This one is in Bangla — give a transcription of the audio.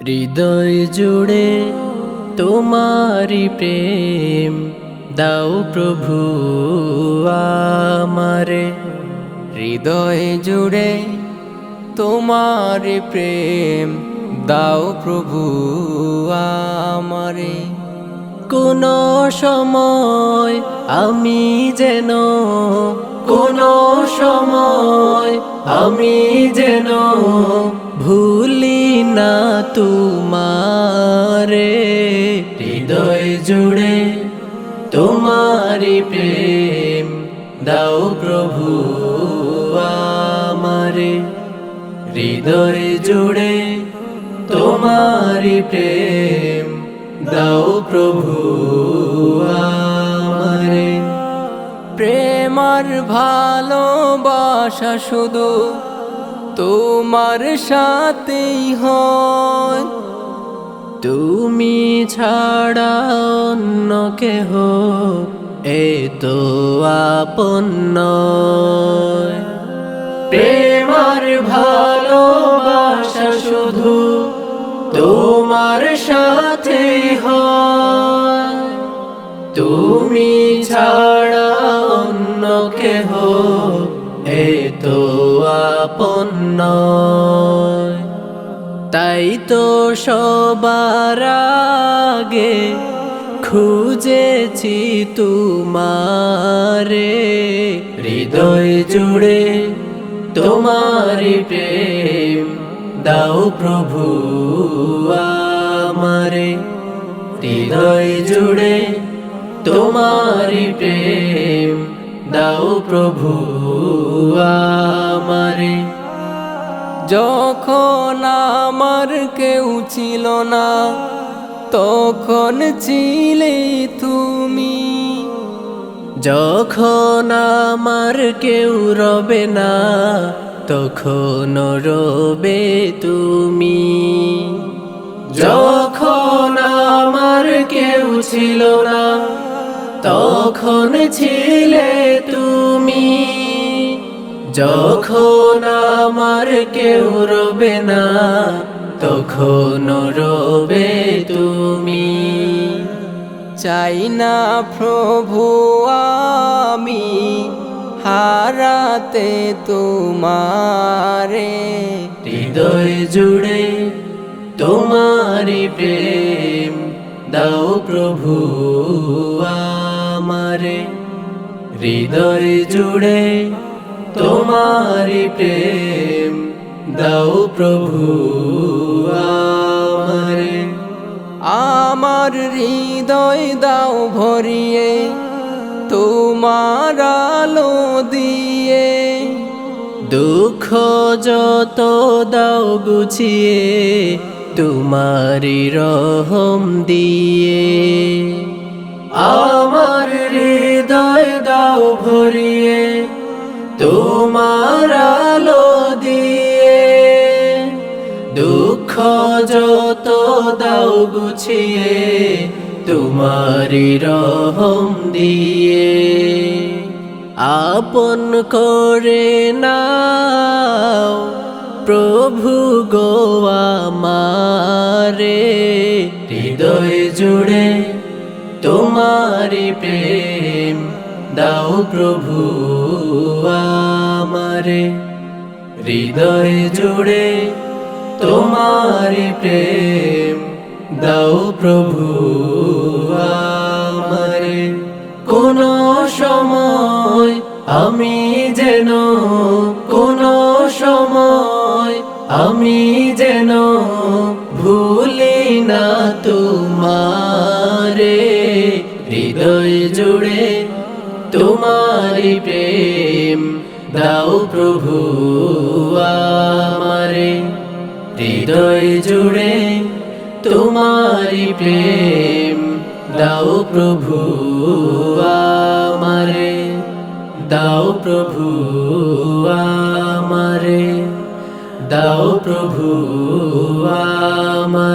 হৃদয় জুড়ে তোমারি প্রেম দাও প্রভু আমারে। হৃদয় জুড়ে তোমার প্রেম দাও প্রভু আমারে। কোন সময় আমি যেন ভুলি না তোমারে। হৃদয় জুড়ে তোমারি প্রেম দাও প্রভু আমারে। হৃদয় জুড়ে তোমারি প্রেম দাও প্রভু আমারে। প্রেমার ভালোবাসা শুধু তোমার সাথেই হয়, তুমি ছাড়া অন্য কেহ এ তো আপন নয়। প্রেমার ভালোবাসা শুধু তোমার সাথে হয়, তুমি ছাড়া অন্য কেহ এ তো আপন নয়। তাই তো সবার আগে খুঁজেছি তোমারে। হৃদয় জুড়ে তোমারি প্রেম দাও প্রভু আমারে। হৃদয় জুড়ে তোমারি প্রেম দাও প্রভু আমারে। যখন আমার কেউ ছিল না তখন ছিলে তুমি, যখন আমার কেউ রবে না তখন রবে তুমি। যখন আমার কেউ ছিল না তখন ছিলে তুমি। যখন আমার কেউ রবে না তখন রবে তুমি। চাই না প্রভু আমি হারাতে তোমারে। হৃদয় জুড়ে তোমারি প্রেম দাও প্রভু আমারে। হৃদয় জুড়ে তোমারি প্রেম দাও প্রভু আমারে। আমার হৃদয় দাও ভরিয়ে তোমার আলো দিয়ে, দুঃখ যত দাও গুছিয়ে তোমারি রহম দিয়ে। আমার হৃদয় দাও ভরিয়ে তোমার আলো দিয়ে, দুঃখ যত দাও গুছিয়ে তোমারি রহম দিয়ে। আপন করে নাও প্রভু গো আমারে। হৃদয় জুড়ে তোমারি প্রেম দাও প্রভু আমারে। হৃদয় জুড়ে তোমারি প্রেম দাও প্রভু আমারে। কোন সময় আমি যেন ভুলি না তোমারে। হৃদয় জুড়ে তোমারি প্রেম দাও প্রভু আমারে। হৃদয় জুড়ে তোমারি প্রেম দাও প্রভু আমারে। দাও প্রভু আমারে, দাও প্রভু আমারে।